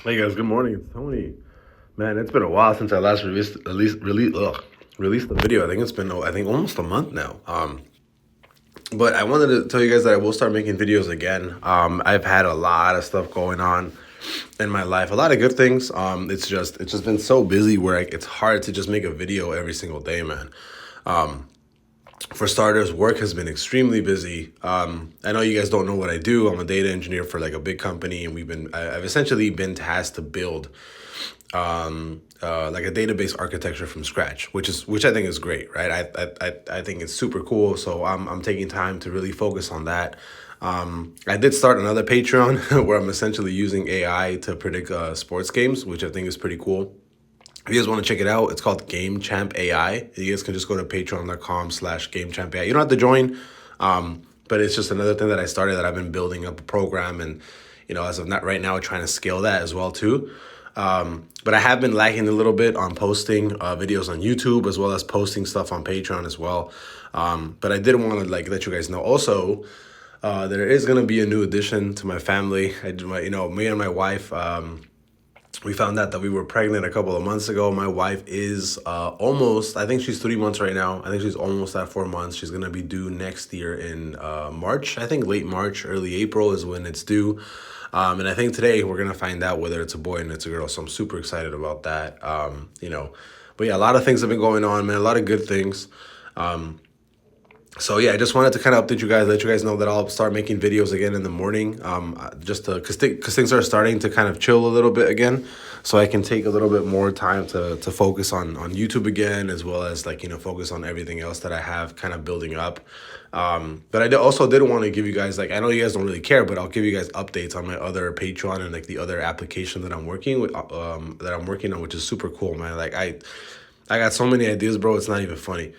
Hey guys, good morning. Tony, man, it's been a while since I last released the video. I think it's been almost a month now. But I wanted to tell you guys that I will start making videos again. I've had a lot of stuff going on in my life, a lot of good things. It's just been so busy where it's hard to just make a video every single day, man. For starters, work has been extremely busy. I know you guys don't know what I do. I'm a data engineer for like a big company, and I've essentially been tasked to build like a database architecture from scratch, which I think is great, right? I think it's super cool. So I'm taking time to really focus on that. I did start another Patreon where I'm essentially using AI to predict sports games, which I think is pretty cool. If you guys want to check it out, it's called Game Champ AI. You guys can just go to patreon.com/Game Champ AI. You don't have to join, but it's just another thing that I started that I've been building up a program, and as of not right now, trying to scale that as well too. But I have been lacking a little bit on posting videos on YouTube as well as posting stuff on Patreon as well. But I did want to like let you guys know also. There is gonna be a new addition to my family. Me and my wife. We found out that we were pregnant a couple of months ago. My wife is almost, I think she's 3 months right now. I think she's almost at 4 months. She's going to be due next year in March. I think late March, early April is when it's due. And I think today we're going to find out whether it's a boy and it's a girl. So I'm super excited about that. But yeah, a lot of things have been going on, man. A lot of good things. So yeah, I just wanted to kind of update you guys, let you guys know that I'll start making videos again in the morning, just to because things are starting to kind of chill a little bit again, so I can take a little bit more time to focus on YouTube again, as well as like focus on everything else that I have kind of building up. But also did want to give you guys, like, I know you guys don't really care, but I'll give you guys updates on my other Patreon and like the other application that I'm working with, that I'm working on, which is super cool, man. Like I got so many ideas, bro. It's not even funny.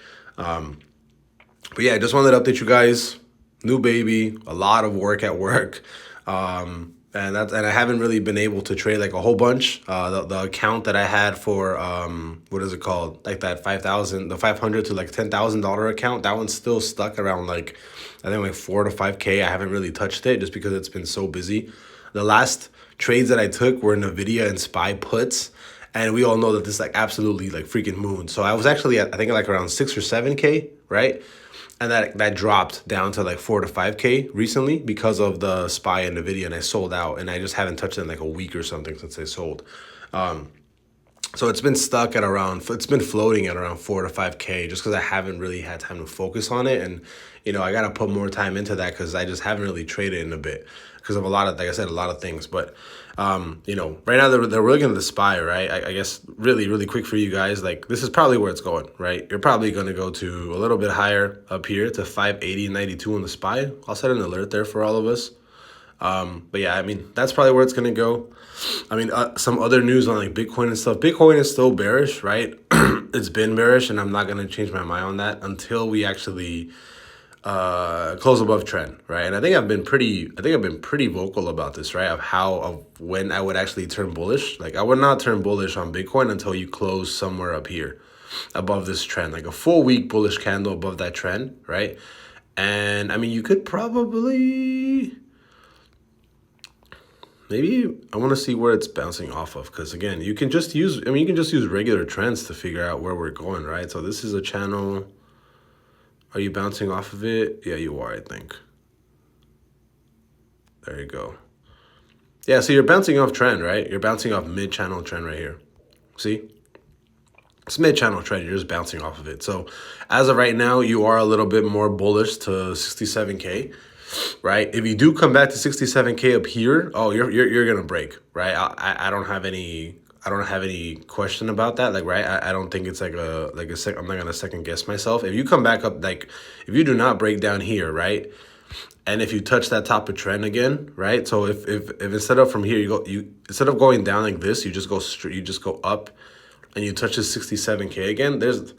But yeah, I just wanted to update you guys. New baby, a lot of work at work, and I haven't really been able to trade like a whole bunch. The account that I had for what is it called? Like that 5,000, the 500 to like $10,000 account. That one's still stuck around like I think like 4 to 5K. I haven't really touched it just because it's been so busy. The last trades that I took were Nvidia and SPY puts. And we all know that this is like absolutely like freaking moon. So I was actually at I think like around 6 or 7K, right? And that dropped down to like 4 to 5K recently because of the SPY and Nvidia, and I sold out, and I just haven't touched it in like a week or something since I sold. So it's been stuck at around, it's been floating at around 4 to 5K just because I haven't really had time to focus on it. And, I got to put more time into that because I just haven't really traded in a bit because of a lot of, like I said, a lot of things. But, right now they're really going to the SPY, right? I guess really, really quick for you guys, like this is probably where it's going, right? You're probably going to go to a little bit higher up here to 580.92 on the SPY. I'll set an alert there for all of us. But yeah, I mean, that's probably where it's going to go. I mean, some other news on like Bitcoin and stuff. Bitcoin is still bearish, right? It's been bearish, and I'm not going to change my mind on that until we actually close above trend, right? And I think I've been pretty vocal about this, right? Of when I would actually turn bullish. Like I would not turn bullish on Bitcoin until you close somewhere up here above this trend, like a full week bullish candle above that trend, right? And I mean, you could probably maybe I want to see where it's bouncing off of, because again, you can just use, I mean, you can just use regular trends to figure out where we're going, right? So this is a channel. Are you bouncing off of it? Yeah, you are, I think. There you go. Yeah, so you're bouncing off trend, right? You're bouncing off mid-channel trend right here. See? It's mid-channel trend. You're just bouncing off of it. So as of right now, you are a little bit more bullish to 67K, right? If you do come back to 67K up here, oh, you're gonna break, right? I don't have any question about that. Like, right? I don't think it's like I'm not gonna second guess myself. If you come back up, like, if you do not break down here, right? And if you touch that top of trend again, right? So if instead of from here instead of going down like this, you just go straight, you just go up, and you touch the 67K again, there's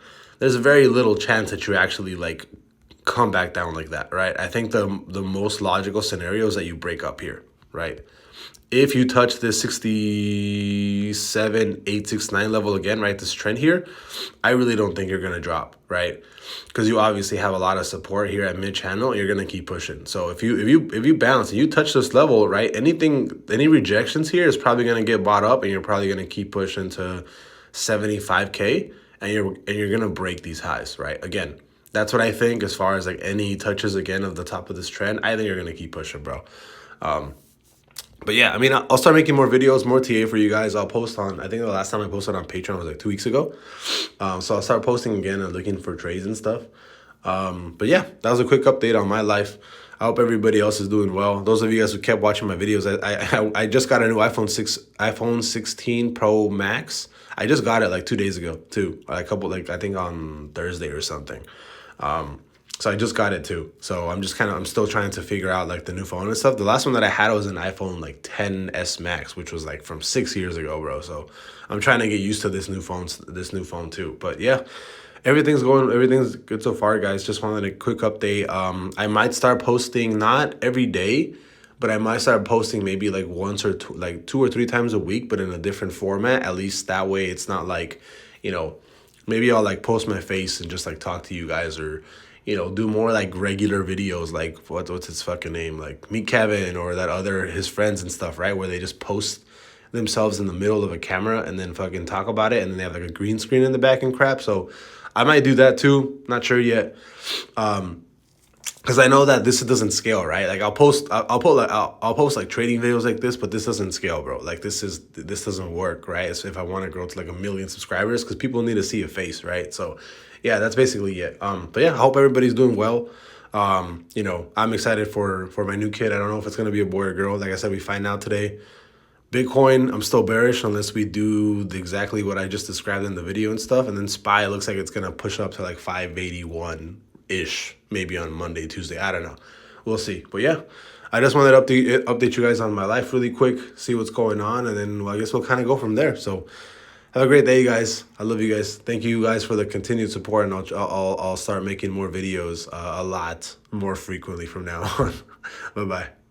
very little chance that you actually like come back down like that, right? I think the most logical scenario is that you break up here, right? if you touch this 67,869 level again, right, this trend here, I really don't think you're going to drop, right? Because you obviously have a lot of support here at mid channel. You're going to keep pushing. So if you bounce and you touch this level, right, any rejections here is probably going to get bought up, and you're probably going to keep pushing to 75K, and you're going to break these highs, right? Again, that's what I think as far as like any touches again of the top of this trend. I think you're going to keep pushing, bro. But yeah, I mean, I'll start making more videos, more TA for you guys. I'll post on, I think the last time I posted on Patreon was like 2 weeks ago. So I'll start posting again and looking for trades and stuff. But yeah, that was a quick update on my life. I hope everybody else is doing well. Those of you guys who kept watching my videos, I just got a new iPhone 16 Pro Max. I just got it like 2 days ago too. I think on Thursday or something. So I just got it too. So I'm still trying to figure out like the new phone and stuff. The last one that I had was an iPhone like 10s Max, which was like from 6 years ago, bro. So I'm trying to get used to this new phone too. But yeah, everything's good so far, guys. Just wanted a quick update. I might start posting not every day, but I might start posting maybe like once or two, like 2 or 3 times a week, but in a different format. At least that way it's not like, maybe I'll like post my face and just like talk to you guys, or do more like regular videos, like what's his fucking name, like Meet Kevin or his friends and stuff, right? Where they just post themselves in the middle of a camera and then fucking talk about it, and then they have like a green screen in the back and crap. So I might do that too. Not sure yet. Because I know that this doesn't scale, right? Like I'll post like trading videos like this, but this doesn't scale, bro. Like this doesn't work, right? So if I want to grow to like 1 million subscribers, because people need to see a face, right? So yeah, that's basically it. But yeah, I hope everybody's doing well. I'm excited for my new kid. I don't know if it's gonna be a boy or girl. Like I said, we find out today. Bitcoin, I'm still bearish unless we do exactly what I just described in the video and stuff. And then SPY looks like it's gonna push up to like 581-ish, maybe on Monday, Tuesday. I don't know. We'll see. But yeah, I just wanted to update you guys on my life really quick, see what's going on, and then I guess we'll kind of go from there. So have a great day, you guys. I love you guys. Thank you guys for the continued support, and I'll start making more videos a lot more frequently from now on. Bye-bye.